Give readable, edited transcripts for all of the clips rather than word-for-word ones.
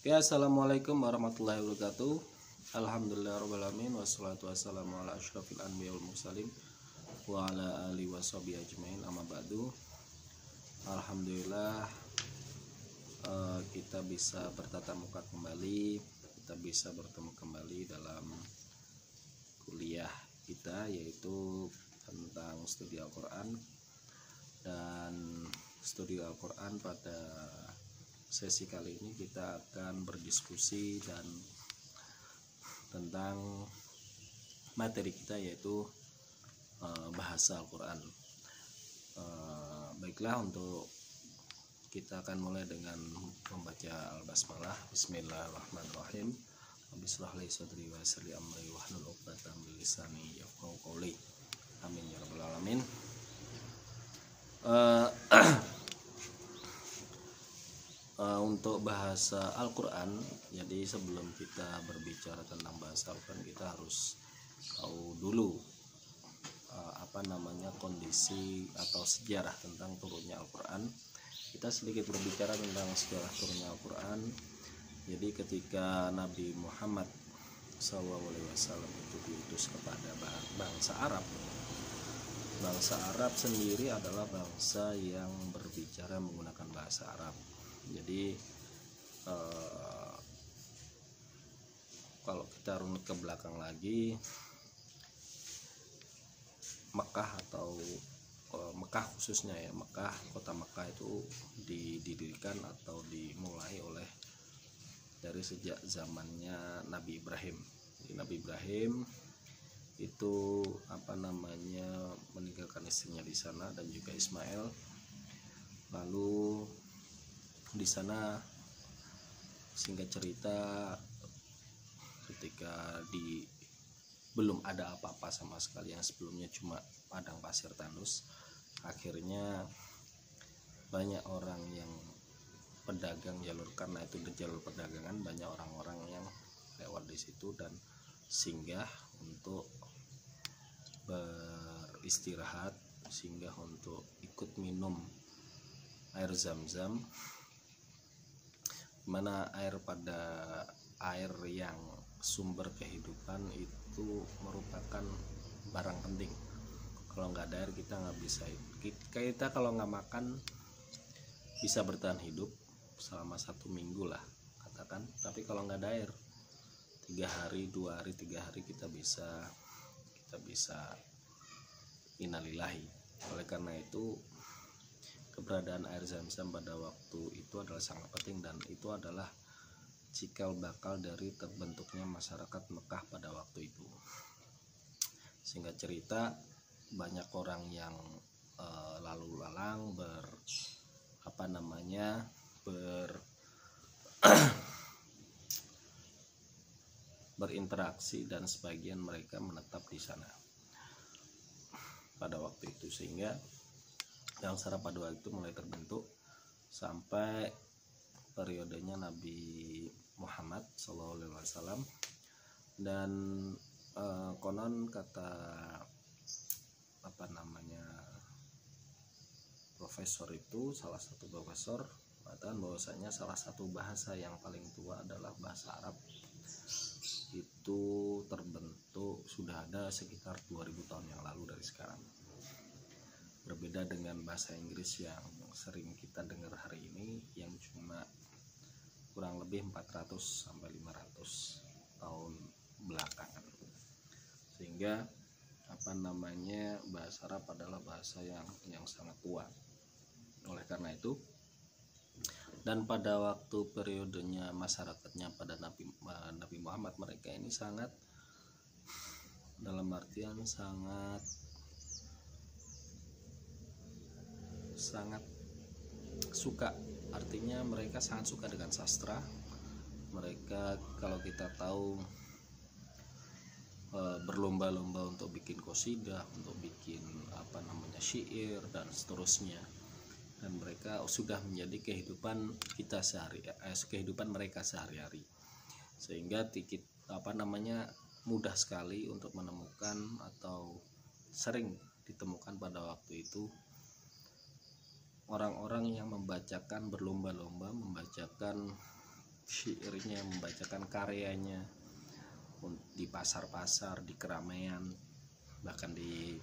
Ya, assalamualaikum warahmatullahi wabarakatuh. Alhamdulillahirobbilalamin, wassalatu wassalamu ala asyrofil anbiya wal mursalin wa ala alihi washabihi ajmain, amma ba'du. Alhamdulillah, kita bisa bertatap muka kembali, kita bisa bertemu kembali dalam kuliah kita, yaitu tentang studi Al-Quran. Dan studi Al-Quran pada sesi kali ini kita akan berdiskusi dan tentang materi kita, yaitu bahasa Al-Quran. Baiklah, untuk kita akan mulai dengan membaca Al-Basmalah. Bismillahirrahmanirrahim. Rabbi shrah li sadri wa yassir li amri wahlul 'uqdatam min lisani yafqahu qawli. Amin ya rabbal alamin. Untuk bahasa Al-Quran, jadi sebelum kita berbicara tentang bahasa Al-Quran, kita harus tahu dulu kondisi atau sejarah tentang turunnya Al-Quran. Kita sedikit berbicara tentang sejarah turunnya Al-Quran. Jadi ketika Nabi Muhammad SAW itu diutus kepada bangsa Arab, bangsa Arab sendiri adalah bangsa yang berbicara menggunakan bahasa Arab. Jadi kalau kita runut ke belakang lagi, Mekah atau Mekah khususnya ya, kota Mekah itu didirikan atau dimulai oleh dari sejak zamannya Nabi Ibrahim. Jadi Nabi Ibrahim itu meninggalkan istrinya di sana dan juga Ismail. Lalu di sana, singkat cerita, ketika belum ada apa-apa sama sekali, yang sebelumnya cuma padang pasir tandus, akhirnya banyak orang yang pedagang karena itu di jalur perdagangan, banyak orang-orang yang lewat di situ dan singgah untuk beristirahat, singgah untuk ikut minum air Zam-Zam, mana air yang sumber kehidupan itu merupakan barang penting. Kalau nggak ada air kita nggak bisa. Kita kalau nggak makan bisa bertahan hidup selama 1 minggu lah katakan. Tapi kalau nggak ada air 3 hari, 2 hari, 3 hari kita bisa innalillahi. Oleh karena itu, keberadaan air Zam-Zam pada waktu itu adalah sangat penting, dan itu adalah cikal bakal dari terbentuknya masyarakat Mekah pada waktu itu. Singkat cerita, banyak orang yang lalu lalang berinteraksi, dan sebagian mereka menetap di sana pada waktu itu, sehingga bangsa Arab pada waktu itu mulai terbentuk sampai periodenya Nabi Muhammad SAW. Dan konon kata profesor itu, salah satu profesor mengatakan bahwasanya salah satu bahasa yang paling tua adalah bahasa Arab. Itu terbentuk sudah ada sekitar 2000 tahun yang lalu dari sekarang. Berbeda dengan bahasa Inggris yang sering kita dengar hari ini, yang cuma kurang lebih 400 sampai 500 tahun belakangan. Sehingga bahasa Arab adalah bahasa yang sangat tua. Oleh karena itu, dan pada waktu periodenya masyarakatnya pada Nabi Muhammad, mereka ini sangat, dalam artian sangat suka, artinya mereka sangat suka dengan sastra. Mereka, kalau kita tahu, berlomba-lomba untuk bikin qasidah, untuk bikin syair dan seterusnya. Dan mereka sudah menjadi kehidupan mereka sehari-hari, sehingga mudah sekali untuk menemukan, atau sering ditemukan pada waktu itu, orang-orang yang berlomba-lomba membacakan syairnya, membacakan karyanya di pasar-pasar, di keramaian, bahkan di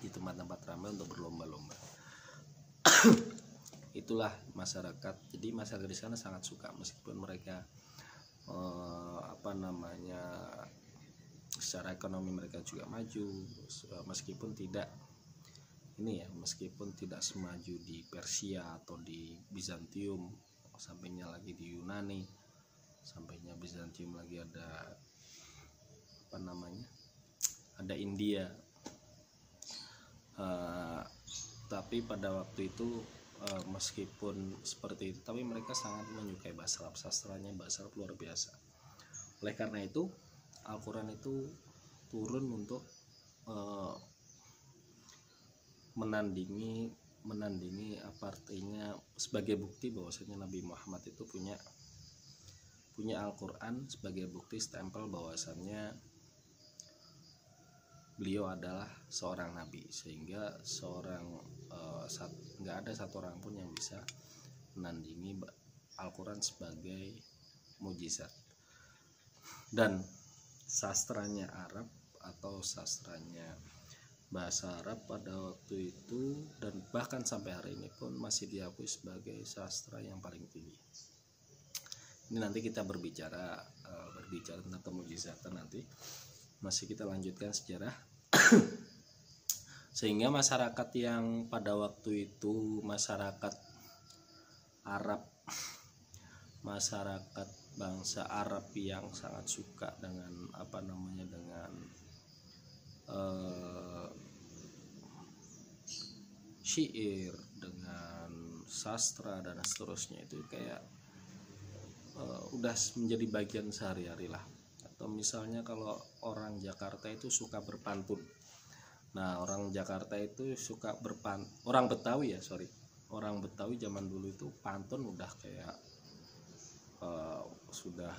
di tempat-tempat ramai untuk berlomba-lomba. Itulah masyarakat. Jadi masyarakat di sana sangat suka, meskipun mereka secara ekonomi mereka juga maju, meskipun tidak semaju di Persia atau di Bizantium, sampainya lagi di Yunani, sampainya Bizantium lagi ada India. Tapi pada waktu itu meskipun seperti itu, tapi mereka sangat menyukai bahasa Arab, sastranya bahasa Arab luar biasa. Oleh karena itu Al-Quran itu turun untuk menandingi apa artinya, sebagai bukti bahwasanya Nabi Muhammad itu punya Al-Quran, sebagai bukti stempel bahwasannya beliau adalah seorang nabi, sehingga nggak ada satu orang pun yang bisa menandingi Al-Quran sebagai mujizat. Dan sastranya Arab atau sastranya bahasa Arab pada waktu itu dan bahkan sampai hari ini pun masih diakui sebagai sastra yang paling tinggi. Ini nanti kita berbicara tentang kemujizatan, nanti masih kita lanjutkan sejarah. Sehingga masyarakat yang pada waktu itu masyarakat Arab, masyarakat bangsa Arab yang sangat suka dengan syair, dengan sastra dan seterusnya, itu kayak udah menjadi bagian sehari-hari lah. Atau misalnya kalau orang Jakarta itu suka berpantun. Nah, orang Jakarta itu suka orang Betawi zaman dulu itu pantun udah kayak sudah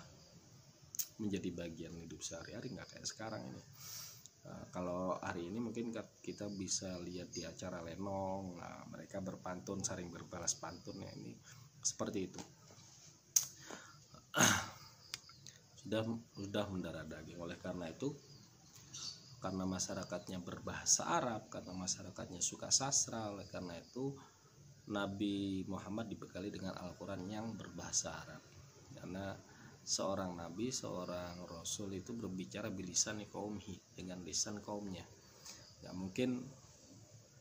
menjadi bagian hidup sehari-hari, nggak kayak sekarang ini. Kalau hari ini mungkin kita bisa lihat di acara lenong, mereka berpantun, saling berbalas pantun, ya ini seperti itu. Sudah mendarah daging. Oleh karena itu, karena masyarakatnya berbahasa Arab, karena masyarakatnya suka sastra, oleh karena itu Nabi Muhammad dibekali dengan Al-Quran yang berbahasa Arab. Karena seorang nabi, seorang rasul itu berbicara bilisani qaumhi, dengan lisan kaumnya. Gak mungkin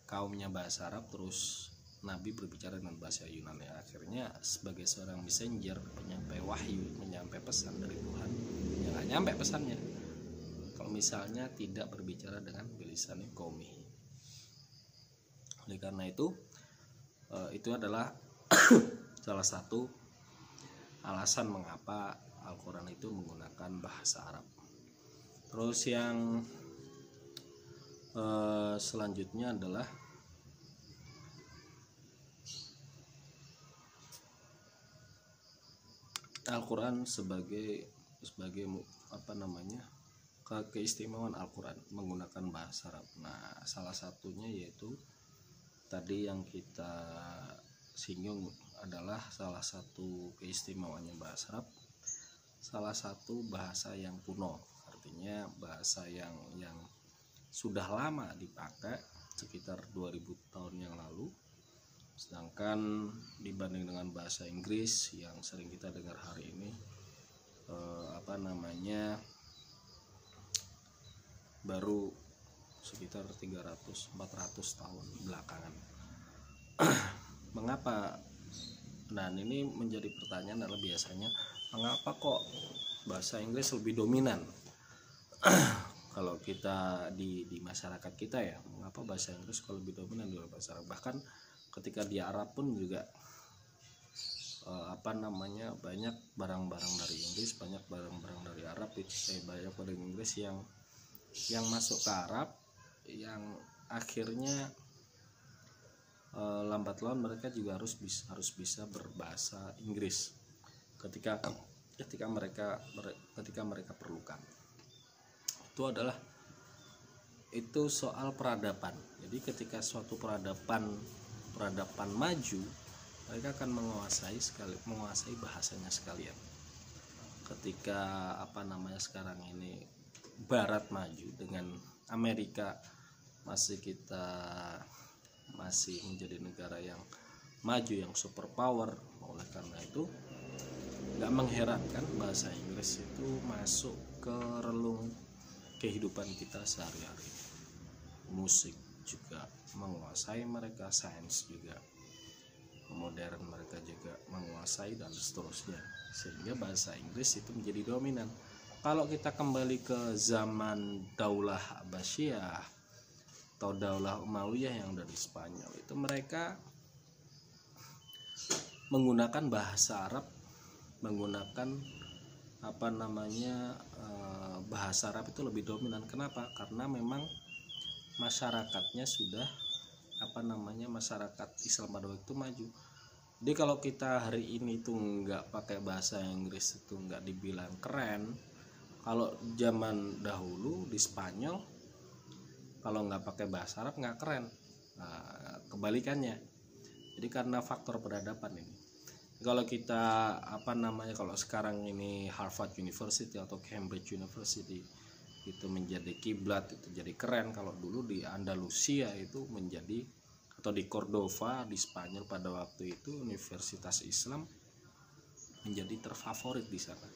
kaumnya bahasa Arab terus nabi berbicara dengan bahasa Yunani. Akhirnya sebagai seorang messenger, penyampai wahyu, menyampai pesan dari Tuhan, ya gak nyampe pesannya kalau misalnya tidak berbicara dengan bilisani qaumhi. Oleh karena itu adalah salah satu alasan mengapa Al-Quran itu menggunakan bahasa Arab. Terus yang selanjutnya adalah Al-Quran sebagai keistimewaan Al-Quran menggunakan bahasa Arab. Nah, salah satunya yaitu tadi yang kita singgung adalah salah satu keistimewaannya bahasa Arab, salah satu bahasa yang kuno, artinya bahasa yang sudah lama dipakai, sekitar 2000 tahun yang lalu. Sedangkan dibanding dengan bahasa Inggris yang sering kita dengar hari ini, baru sekitar 300-400 tahun belakangan. Mengapa? Nah, ini menjadi pertanyaan adalah biasanya mengapa kok bahasa Inggris lebih dominan? Kalau kita di masyarakat kita ya, mengapa bahasa Inggris kok lebih dominan dari bahasa Arab? Bahkan ketika di Arab pun juga banyak barang-barang dari Inggris, banyak barang-barang dari Arab, banyak barang Inggris yang masuk ke Arab, yang akhirnya lambat laun mereka juga harus bisa berbahasa Inggris ketika mereka perlukan. Itu soal peradaban. Jadi ketika suatu peradaban maju, mereka akan menguasai bahasanya sekalian. Ketika sekarang ini Barat maju dengan Amerika masih menjadi negara yang maju, yang superpower. Oleh karena itu nggak mengherankan bahasa Inggris itu masuk ke relung kehidupan kita sehari-hari. Musik juga menguasai mereka, sains juga modern mereka juga menguasai, dan seterusnya, sehingga bahasa Inggris itu menjadi dominan. Kalau kita kembali ke zaman Daulah Abbasiyah atau Daulah Umayyah yang dari Spanyol, itu mereka menggunakan bahasa Arab, menggunakan bahasa Arab itu lebih dominan. Kenapa? Karena memang masyarakatnya sudah masyarakat Islam pada waktu itu maju. Jadi kalau kita hari ini tuh nggak pakai bahasa Inggris itu nggak dibilang keren. Kalau zaman dahulu di Spanyol, kalau nggak pakai bahasa Arab nggak keren. Nah, kebalikannya. Jadi karena faktor peradaban ini. Kalau kita kalau sekarang ini Harvard University atau Cambridge University itu menjadi kiblat, itu jadi keren. Kalau dulu di Andalusia itu menjadi, atau di Cordova di Spanyol pada waktu itu, universitas Islam menjadi terfavorit di sana.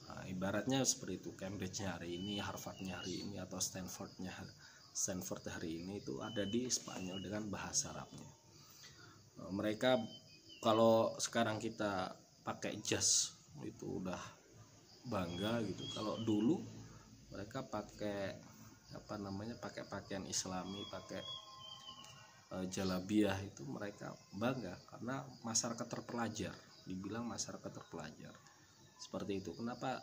Nah, ibaratnya seperti itu, Cambridge-nya hari ini, Harvard-nya hari ini, atau Stanford hari ini itu ada di Spanyol dengan bahasa Arabnya. Mereka kalau sekarang kita pakai jas itu udah bangga gitu. Kalau dulu mereka pakai pakai pakaian Islami, pakai jalabiah, itu mereka bangga karena masyarakat terpelajar, dibilang masyarakat terpelajar seperti itu. Kenapa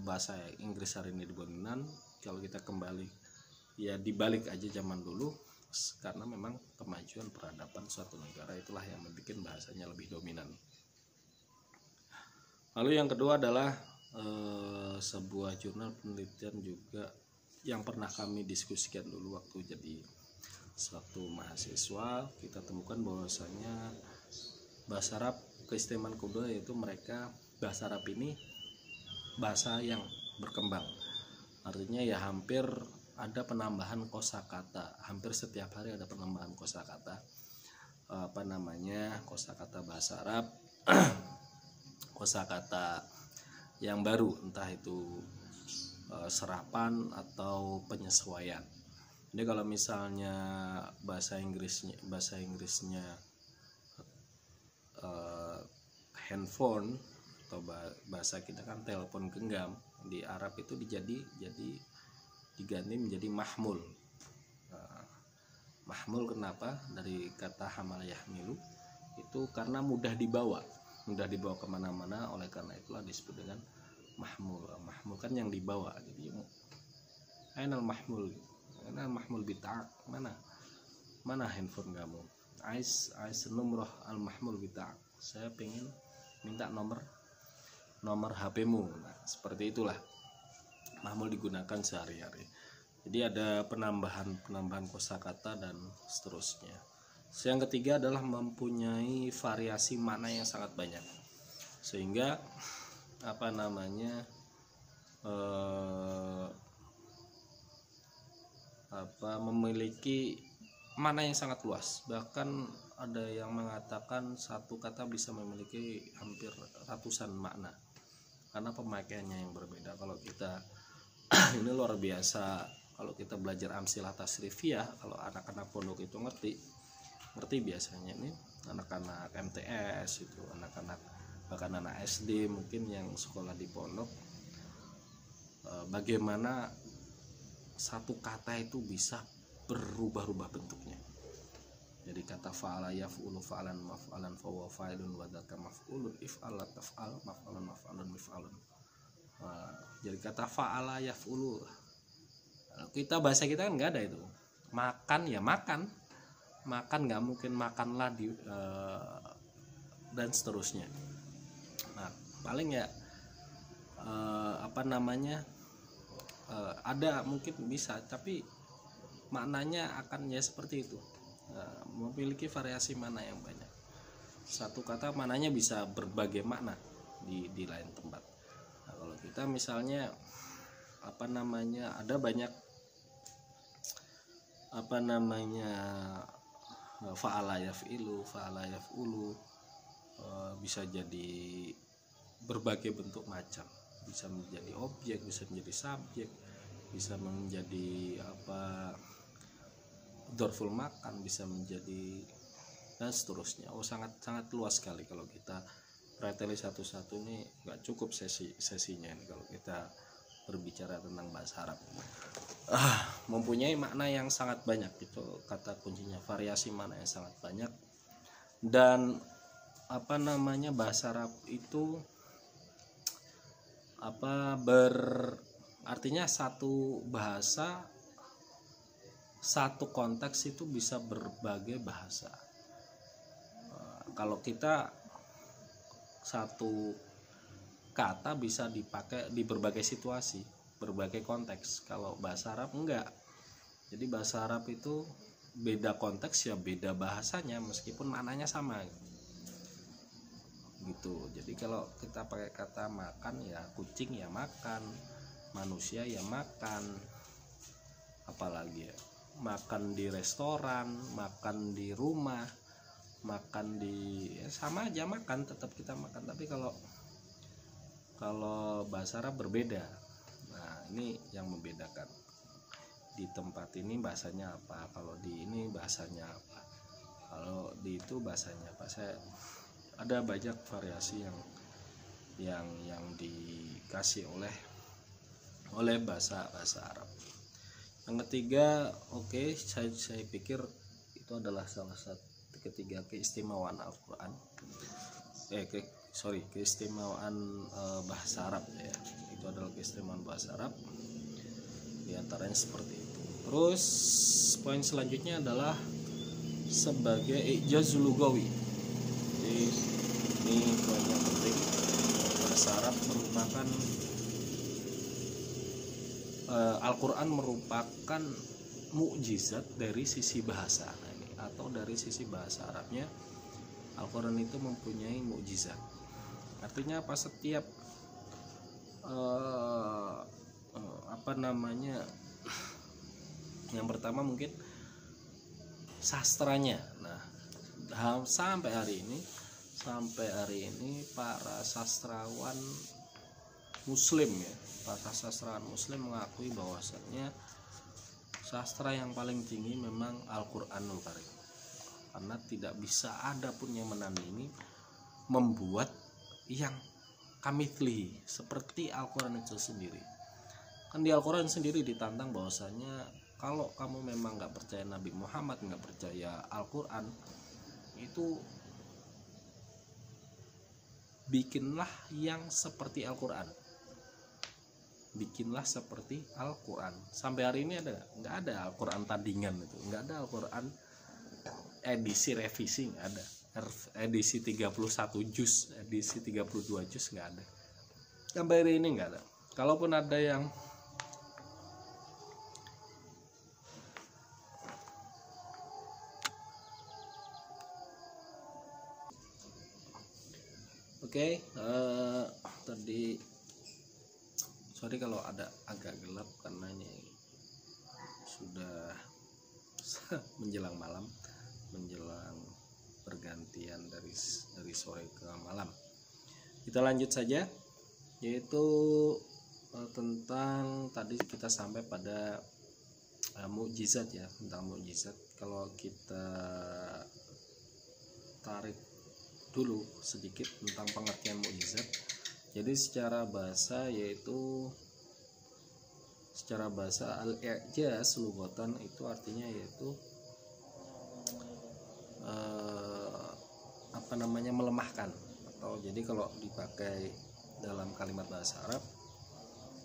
bahasa Inggris hari ini dominan? Kalau kita kembali ya dibalik aja zaman dulu, karena memang kemajuan peradaban suatu negara itulah yang membuat bahasanya lebih dominan. Lalu yang kedua adalah sebuah jurnal penelitian juga yang pernah kami diskusikan dulu waktu mahasiswa. Kita temukan bahwasanya bahasa Arab, keistimewaan kedua yaitu bahasa Arab ini bahasa yang berkembang. Artinya ya hampir ada penambahan kosakata, hampir setiap hari ada penambahan kosakata. Kosakata bahasa Arab, kosakata yang baru, entah itu serapan atau penyesuaian. Jadi kalau misalnya bahasa Inggrisnya handphone, atau bahasa kita kan telepon genggam, di Arab itu diganti menjadi mahmul. Mahmul kenapa? Dari kata hamal yahmilu, itu karena mudah dibawa kemana-mana. Oleh karena itulah disebut dengan mahmul. Mahmul kan yang dibawa. Jadi ainal mahmul, bita'ak, mana handphone kamu? Ais nomor al mahmul bita'ak, saya pengen minta nomor HP-mu. Nah, seperti itulah mahmul digunakan sehari-hari. Jadi ada penambahan kosakata dan seterusnya. Yang ketiga adalah mempunyai variasi makna yang sangat banyak, sehingga memiliki makna yang sangat luas. Bahkan ada yang mengatakan satu kata bisa memiliki hampir ratusan makna karena pemakaiannya yang berbeda. Kalau kita ini luar biasa. Kalau kita belajar amsilah tasrifiyah, kalau anak-anak pondok itu ngerti biasanya ini anak-anak MTS itu, bahkan anak SD mungkin yang sekolah di pondok, bagaimana satu kata itu bisa berubah-ubah bentuknya. Jadi kata fa'ala yaf'ulu fa'alan maf'alan fa huwa fa'ilun wa dzaka maf'ulun if'al taf'al maf'alun maf'alun mif'alun. Jadi kata fa'ala yaf'ulu, kita bahasa kita kan nggak ada itu. Makan ya makan nggak mungkin makanlah dan seterusnya. Nah, paling ya ada mungkin bisa, tapi maknanya akan ya seperti itu, memiliki variasi mana yang banyak. satu kata maknanya bisa berbagai makna di lain tempat. Nah, kalau kita misalnya ada banyak fa'ala yaf'ulu, bisa jadi berbagai bentuk macam, bisa menjadi objek, bisa menjadi subjek, bisa menjadi dzarful makan, bisa menjadi dan seterusnya. Sangat luas sekali kalau kita preteli satu-satu, ini nggak cukup sesinya ini kalau kita berbicara tentang bahasa Arab. Mempunyai makna yang sangat banyak, itu kata kuncinya, variasi makna yang sangat banyak. Dan bahasa Arab itu artinya satu bahasa, satu konteks itu bisa berbagai bahasa. Kalau kita satu kata bisa dipakai di berbagai situasi, berbagai konteks. Kalau bahasa Arab enggak. Jadi bahasa Arab itu beda konteks ya beda bahasanya, meskipun maknanya sama gitu. Jadi kalau kita pakai kata makan ya kucing ya makan, manusia ya makan, apalagi ya makan di restoran, makan di rumah, makan di sama aja makan, tetap kita makan. Tapi kalau bahasa Arab berbeda. Nah, ini yang membedakan. Di tempat ini bahasanya apa, kalau di ini bahasanya apa, kalau di itu bahasanya apa. Ada banyak variasi yang dikasih oleh bahasa Arab. Yang ketiga, saya pikir itu adalah salah satu ketiga keistimewaan Al-Quran. Keistimewaan bahasa Arab ya. Itu adalah keistimewaan bahasa Arab. Di antaranya seperti itu. Terus poin selanjutnya adalah sebagai ijazul lugawi. Jadi ini poin yang penting. Bahasa Arab merupakan Al-Quran merupakan mukjizat dari sisi bahasa. Atau dari sisi bahasa Arabnya, Al-Quran itu mempunyai mukjizat. Artinya apa? Setiap yang pertama mungkin sastranya. Nah, sampai hari ini para sastrawan Muslim ya, para sastrawan Muslim mengakui bahwasannya sastra yang paling tinggi memang Al-Quranul Karim. Karena tidak bisa ada pun yang menandingi membuat yang kamitslihi seperti Al-Quran itu sendiri. Kan di Al-Quran sendiri ditantang bahwasanya kalau kamu memang nggak percaya Nabi Muhammad, nggak percaya Al-Quran, itu bikinlah yang seperti Al-Quran. Bikinlah seperti Al-Quran. Sampai hari ini nggak ada Al-Quran tandingan itu, nggak ada Al-Quran edisi revisi, nggak ada. Edisi 31 juz, edisi 32 juz nggak ada. Sampai hari ini nggak ada. Kalaupun ada yang tadi sorry kalau ada agak gelap karena ini sudah menjelang malam, menjelang pergantian dari sore ke malam. Kita lanjut saja, yaitu tentang tadi kita sampai pada mukjizat ya, tentang mukjizat. Kalau kita tarik dulu sedikit tentang pengertian mukjizat. Jadi secara bahasa al-i'jaz lughatan itu artinya yaitu melemahkan. Atau jadi kalau dipakai dalam kalimat bahasa Arab,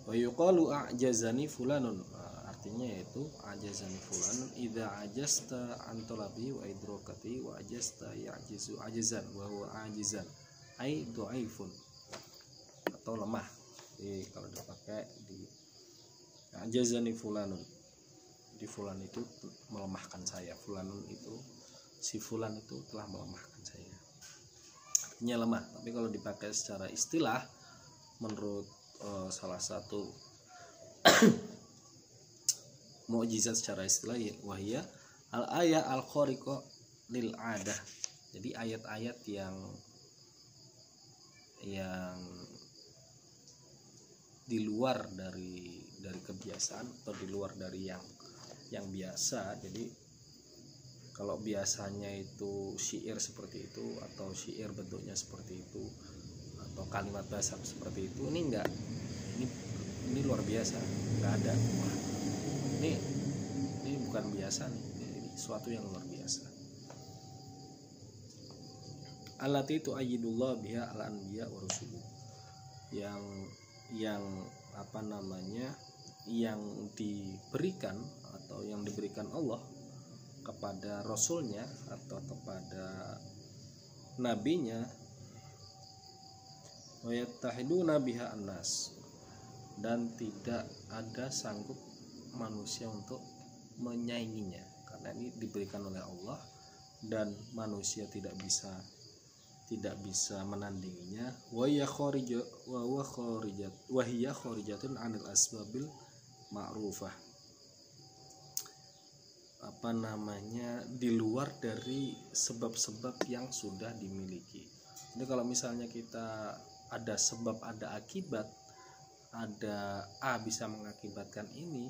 wa yuqalu a'jazani fulanun, artinya yaitu ajazani fulanun idza ajasta an talabi wa idrakati wa ajasta ya'jizu ajzan wa huwa ajizan ai dhaifun, atau lemah. Jadi kalau dipakai di ajazani fulanun, di fulan itu melemahkan saya, fulanun itu si fulan itu telah melemahkan saya. artinya lemah. Tapi kalau dipakai secara istilah, menurut salah satu mukjizat secara istilah, wahya al ayat al khariqah lil adah. Jadi ayat-ayat yang di luar dari kebiasaan atau di luar dari yang biasa. Jadi kalau biasanya itu syair seperti itu, atau syair bentuknya seperti itu, atau kalimat bahasa seperti itu, ini enggak, ini luar biasa, enggak ada. Wah, ini bukan biasa nih, ini suatu yang luar biasa. Allati tu'ayyidullah biha al-anbiya wa rusuluh, yang apa namanya, yang diberikan atau yang diberikan Allah kepada rasulnya atau kepada nabinya, wa yattahiduna biha annas, dan tidak ada sanggup manusia untuk menyainginya, karena ini diberikan oleh Allah dan manusia tidak bisa menandinginya. Wa hiya kharijatun anil asbabil ma'rufah, apa namanya, di luar dari sebab-sebab yang sudah dimiliki. Jadi kalau misalnya kita ada sebab, ada akibat, ada A bisa mengakibatkan ini,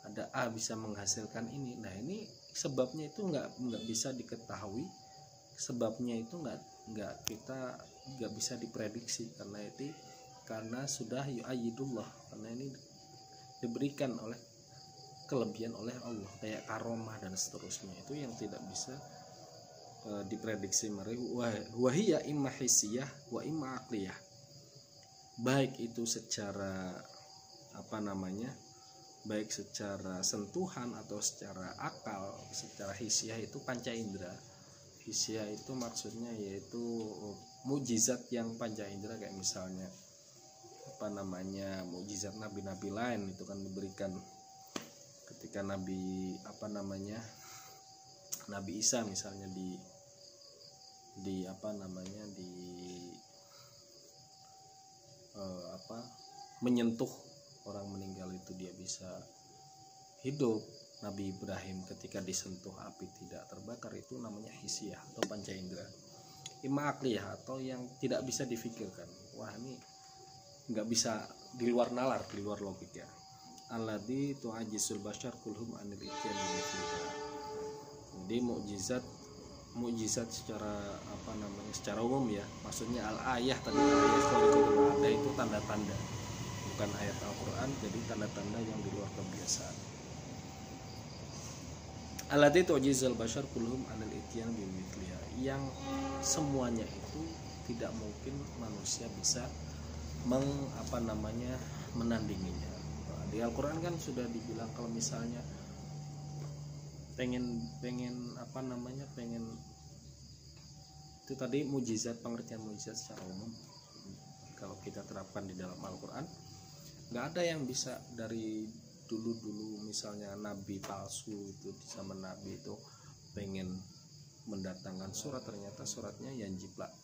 ada A bisa menghasilkan ini. Nah, ini sebabnya itu nggak bisa diketahui, sebabnya itu nggak bisa diprediksi, karena sudah yu'ayyidullah, karena ini diberikan oleh kelebihan oleh Allah, kayak karomah dan seterusnya, itu yang tidak bisa diprediksi. Wahiyya imma hissiyah wa imma aqliyah, baik itu secara apa namanya, baik secara sentuhan atau secara akal. Secara hissiyah itu panca indera. Hissiyah itu maksudnya yaitu mukjizat yang panca indera, kayak misalnya apa namanya, mukjizat nabi-nabi lain itu kan diberikan ketika Nabi Isa misalnya menyentuh orang meninggal itu dia bisa hidup. Nabi Ibrahim ketika disentuh api tidak terbakar, itu namanya hissiyah atau panca indera. Imma aqliyah atau yang tidak bisa difikirkan. Wah, ini nggak bisa, di luar nalar, di luar logika. Alladzi tu'ajisul bashar kulhum anil ityan bimithliha. Jadi mukjizat secara apa namanya, secara umum ya, maksudnya al-ayah tadi, ayat khariqatul ada itu tanda-tanda, bukan ayat Al-Qur'an, jadi tanda-tanda yang di luar kebiasaan. Alladzi tu'ajizul bashar kulhum anil ityan bimithliha, yang semuanya itu tidak mungkin manusia bisa menandinginya. Di Al-Quran kan sudah dibilang kalau misalnya pengen itu tadi mukjizat, pengertian mukjizat secara umum kalau kita terapkan di dalam Al-Quran, nggak ada yang bisa. Dari dulu misalnya nabi palsu itu di zaman nabi itu pengen mendatangkan surat, ternyata suratnya yang jiplak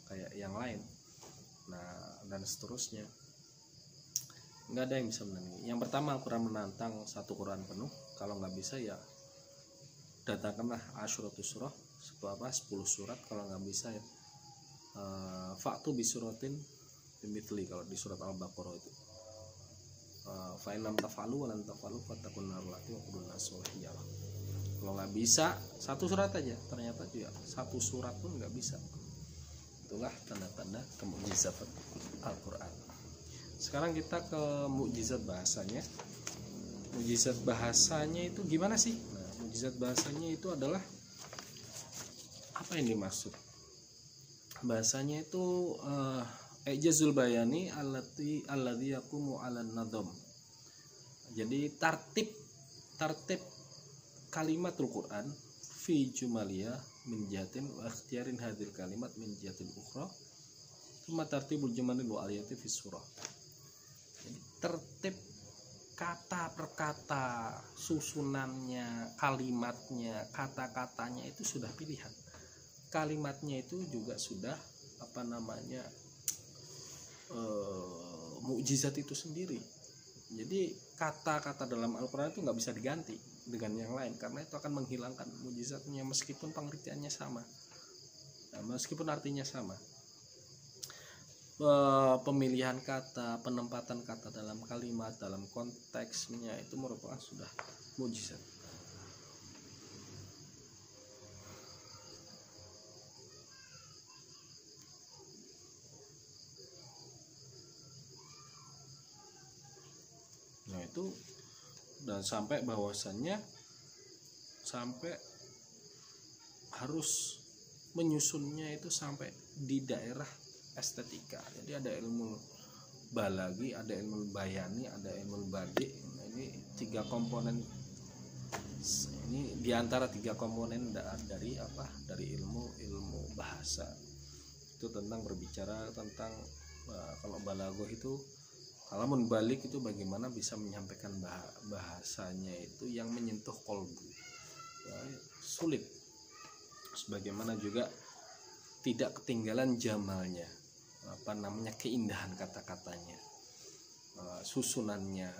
kayak yang lain, nah dan seterusnya. Nggak ada yang bisa menandingi. Yang pertama, Al-Quran menantang satu Quran penuh. Kalau nggak bisa ya datangkanlah asyuratus surah, 10 surat. Kalau nggak bisa ya fa'tu bisuratin bimithli, kalau di surat Al-Baqarah itu fa in lam taf'alu wa lan taf'alu fattaqun nar allati waqudun nas wal hijarah. Kalau nggak bisa satu surat aja, ternyata juga satu surat pun nggak bisa. Itulah tanda-tanda kemukjizatan Al-Quran. Sekarang kita ke mukjizat bahasanya. Mukjizat bahasanya itu gimana sih? Nah, mukjizat bahasanya itu adalah apa yang dimaksud? Bahasanya itu ijazul bayani alladzi yaqumu 'alan nadham. Jadi tartib kalimatul Quran fi jumaliyah min jihatin wa ikhtiyarin hadhil kalimat min jihatin ukhra, thumma tartibul jumalil wa aliyati fi surah. Jadi tertib kata per kata, susunannya, kalimatnya, kata-katanya itu sudah pilihan. kalimatnya itu juga sudah mukjizat itu sendiri. Jadi kata-kata dalam Al-Quran itu nggak bisa diganti dengan yang lain, karena itu akan menghilangkan mukjizatnya meskipun pengertiannya sama, meskipun artinya sama. Pemilihan kata, penempatan kata dalam kalimat, dalam konteksnya itu merupakan sudah mukjizat. Nah itu, dan sampai bahwasannya sampai harus menyusunnya itu sampai di daerah estetika. Jadi ada ilmu balagi, ada ilmu bayani, ada ilmu badi. Nah, ini 3 komponen. Ini diantara 3 komponen dari ilmu bahasa. Itu tentang berbicara tentang kalau balaghah itu, kalamun balik itu bagaimana bisa menyampaikan bahasanya itu yang menyentuh kolbu. Ya, sulit. Sebagaimana juga tidak ketinggalan jamalnya, keindahan kata-katanya, susunannya,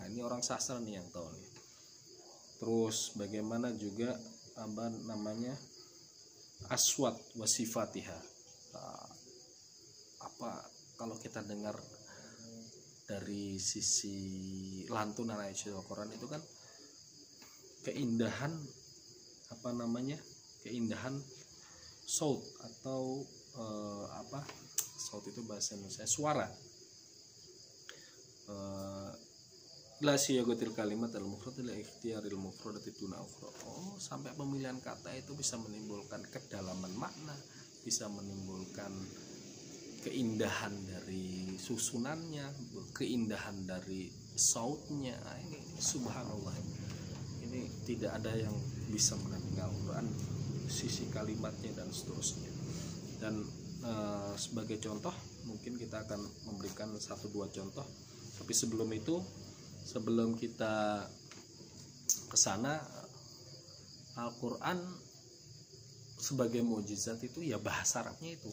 ini orang sastra nih yang tahu nih. Terus bagaimana juga aswat wasifatiha, kalau kita dengar dari sisi lantunan ayat Al-Quran itu kan keindahan keindahan saut atau saut itu bahasa Indonesia suara, la siyagatil kalimat al-mufrad ila ikhtiyaril mufradati duna ukhra. Sampai pemilihan kata itu bisa menimbulkan kedalaman makna, bisa menimbulkan keindahan dari susunannya, keindahan dari sautnya. Ini subhanallah, ini tidak ada yang bisa menandingi Al-Quran, sisi kalimatnya dan seterusnya. Dan sebagai contoh mungkin kita akan memberikan 1-2 contoh, tapi sebelum itu, sebelum kita ke sana, Al-Quran sebagai mukjizat itu ya bahasa Arabnya itu,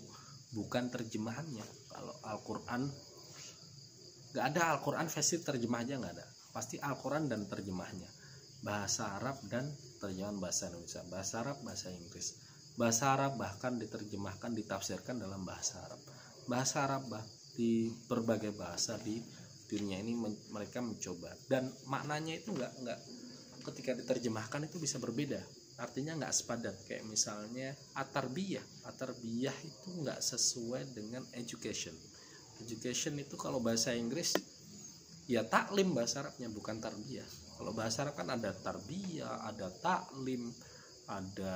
bukan terjemahannya. Kalau Al-Quran nggak ada Al-Quran versi terjemah aja, nggak ada. Pasti Al-Quran dan terjemahnya, bahasa Arab dan terjemahan bahasa Indonesia, bahasa Arab, bahasa Inggris. Bahasa Arab bahkan diterjemahkan, ditafsirkan dalam bahasa Arab. Bahasa Arab di berbagai bahasa di dunia ini mereka mencoba, dan maknanya itu nggak ketika diterjemahkan itu bisa berbeda. Artinya nggak sepadan. Kayak misalnya atarbiyah itu nggak sesuai dengan education itu kalau bahasa Inggris ya taklim, bahasa Arabnya bukan tarbiyah. Kalau bahasa Arab kan ada tarbiyah, ada taklim, ada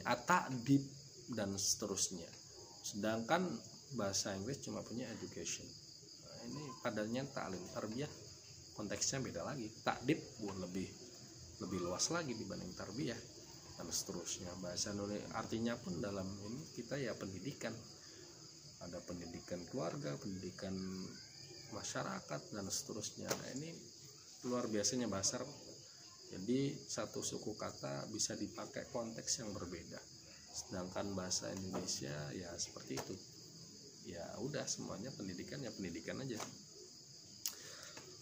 atadib dan seterusnya. Sedangkan bahasa Inggris cuma punya education. Nah, ini padanya taklim, tarbiyah konteksnya beda lagi. Takdib lebih luas lagi dibanding tarbiyah dan seterusnya. Bahasa Indonesia artinya pun dalam ini kita ya pendidikan, ada pendidikan keluarga, pendidikan masyarakat dan seterusnya. Nah, ini luar biasanya bahasa Arab. Jadi satu suku kata bisa dipakai konteks yang berbeda, sedangkan bahasa Indonesia ya seperti itu. Ya udah, semuanya pendidikan ya pendidikan aja,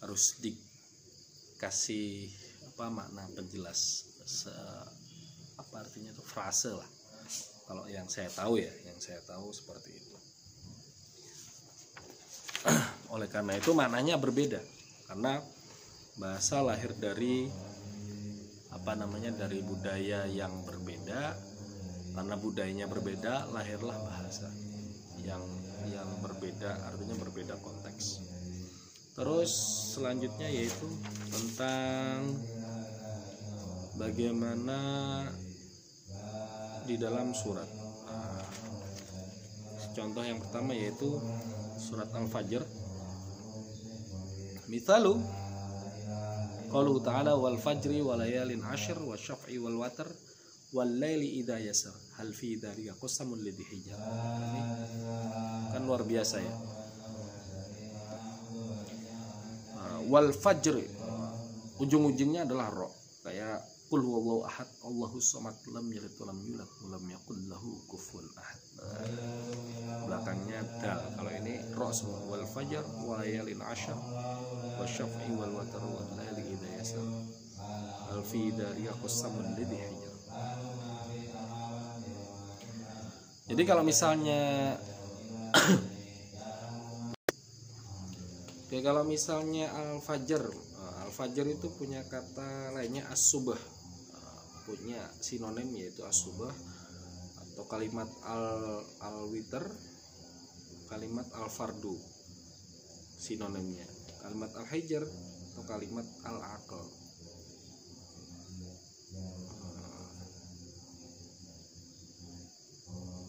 harus dikasih makna penjelas, artinya itu frase lah. Kalau yang saya tahu seperti itu. Oleh karena itu maknanya berbeda, karena bahasa lahir dari dari budaya yang berbeda. Karena budayanya berbeda, lahirlah bahasa yang berbeda, artinya berbeda konteks. Terus selanjutnya yaitu tentang bagaimana di dalam surat. Contoh yang pertama yaitu surat Al-Fajr. Mithalu qauluhu ta'ala wal fajri wa layalin 'ashr wa syaf'i wal watr wal laili idza yasar hal fi dzalika qasamul lidhi hijr. Ini kan luar biasa ya. Wal fajri ujung-ujungnya adalah ro, kayak Qul huwallahu ahad, Allahus samad, lam yalid walam yulad walam yakul lahu kufuwan ahad. Belakangnya dal. Kalau ini ra semua. Wal fajar wa layalin ashar wa syaf'i wal watar wal laili idza yasar. Al fi dari qasamul ladzi hajar. Jadi kalau misalnya Oke, kalau misalnya al-fajr itu punya kata lainnya as-subh, punya sinonim yaitu as-subh, atau kalimat al-witr, kalimat al-fardu sinonimnya, kalimat al-hijr atau kalimat al-aql.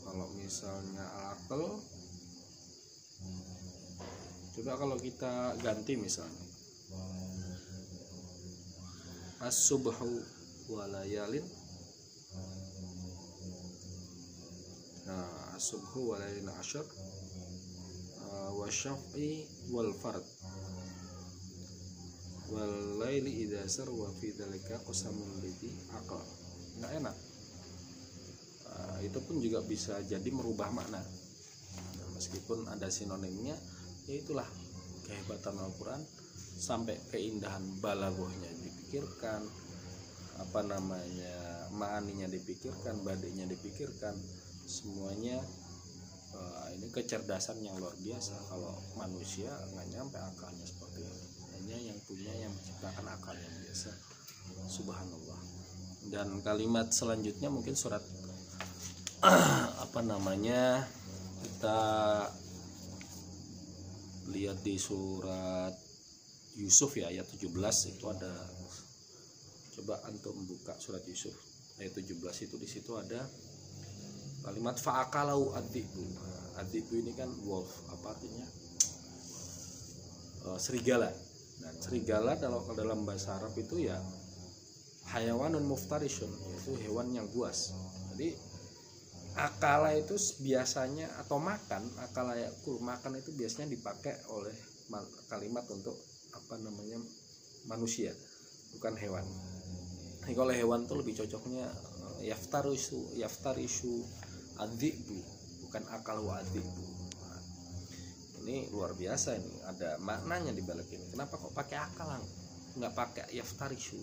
Kalau misalnya al-aql, coba kalau kita ganti misalnya as-subhu wa layalin. Nah, as-subhu wa layalin ashar wa syaf'i wal fard wal laili idza sar wa fi dzalika qasamul ladzi aqal. Enggak enak. Itu pun juga bisa jadi merubah makna. Nah, meskipun ada sinonimnya, ya itulah kehebatan Al-Quran, sampai keindahan balaghahnya dipikirkan, apa namanya, ma'aninya dipikirkan, badinya dipikirkan, semuanya. Ini kecerdasan yang luar biasa. Kalau manusia nggak nyampe akalnya seperti ini, hanya yang punya, yang menciptakan akal yang biasa. Subhanallah. Dan kalimat selanjutnya mungkin surat apa namanya, kita lihat di surat Yusuf ya, ayat 17 itu ada. Coba antum buka surat Yusuf ayat 17 itu, di situ ada kalimat fa'akalau ad-dhi'bu. Ad-dhi'bu ini kan wolf, apa artinya? Serigala. Dan serigala dalam bahasa Arab itu ya hayawanun muftarishun, yaitu hewan yang buas. Jadi akala itu biasanya, atau makan, akala yakul, makan itu biasanya dipakai oleh kalimat untuk apa namanya, manusia, bukan hewan. Ini kalau hewan tuh lebih cocoknya yaftarishu adzibu, bukan akal wa adzibu. Nah, ini luar biasa, ini ada maknanya di balik ini. Kenapa kok pakai akal, nggak pakai yaftarishu?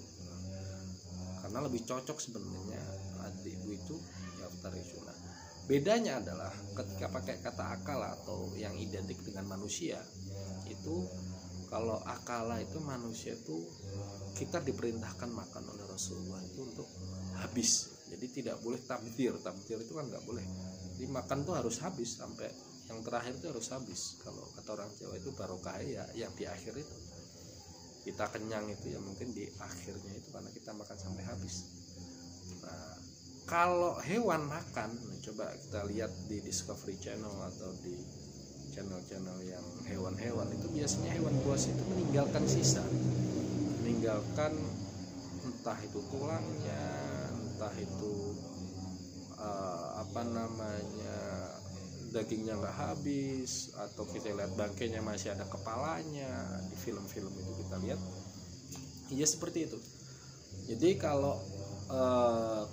Karena lebih cocok sebenarnya adzibu itu yaftarishu. Nah, bedanya adalah ketika pakai kata akala atau yang identik dengan manusia, itu kalau akala itu manusia itu kita diperintahkan makan oleh Rasulullah itu untuk habis. Jadi tidak boleh tabdzir. Tabdzir itu kan nggak boleh. Jadi makan tuh harus habis, sampai yang terakhir itu harus habis. Kalau kata orang Jawa itu barokah ya, yang di akhir itu. Kita kenyang itu ya mungkin di akhirnya itu, karena kita makan sampai habis. Nah, kalau hewan makan, coba kita lihat di Discovery Channel atau di channel-channel yang hewan-hewan itu, biasanya hewan buas itu meninggalkan sisa, meninggalkan entah itu tulangnya, entah itu apa namanya, dagingnya nggak habis, atau kita lihat bangkainya masih ada kepalanya. Di film-film itu kita lihat, iya seperti itu. Jadi kalau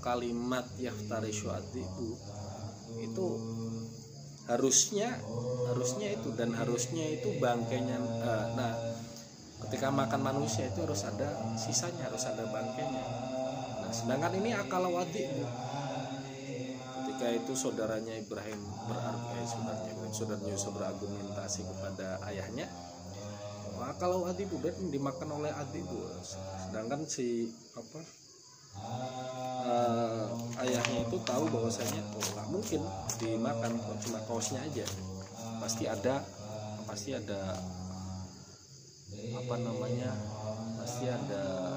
kalimat yaftarishu adzibu itu harusnya itu, dan harusnya itu bangkainya. Nah, ketika makan manusia itu harus ada sisanya, harus ada bangkainya. Nah, sedangkan ini akal adzibu, ketika itu saudaranya Ibrahim saudaranya Yusuf berargumentasi kepada ayahnya, akal adzibu, berarti dimakan oleh adzibu. Sedangkan si ayahnya itu tahu bahwasanya nggak mungkin dimakan kok, cuma kaosnya aja, pasti ada apa namanya, pasti ada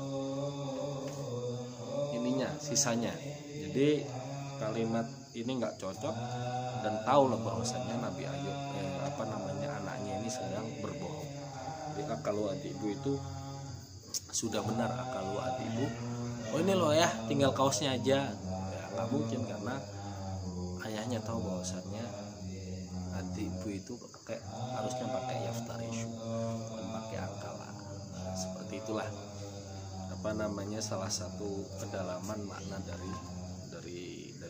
ininya, sisanya. Jadi kalimat ini nggak cocok, dan tahu lah bahwasanya Nabi Ayub anaknya ini sedang berbohong. Jadi akalu adibu itu sudah benar, akalu adibu, oh ini loh ya, tinggal kaosnya aja. Ya nggak mungkin, karena ayahnya tahu bahwasannya adibu itu harusnya pakai yaftarishu, bukan pakai akala. Seperti itulah salah satu kedalaman makna dari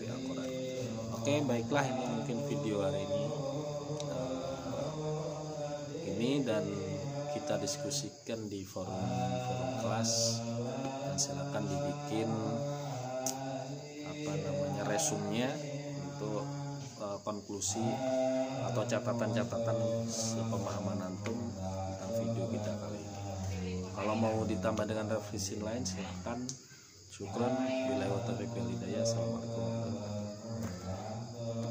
Al-Quran. Oke, baiklah, ini mungkin video hari ini dan kita diskusikan di forum kelas, dan silakan dibikin resumnya untuk konklusi atau catatan-catatan sepemahaman antum tentang video kita kali ini. Kalau mau ditambah dengan revisi lain silahkan. Syukran. Billahi wa taufiq wal hidayah. Assalamualaikum warahmatullahi wabarakatuh.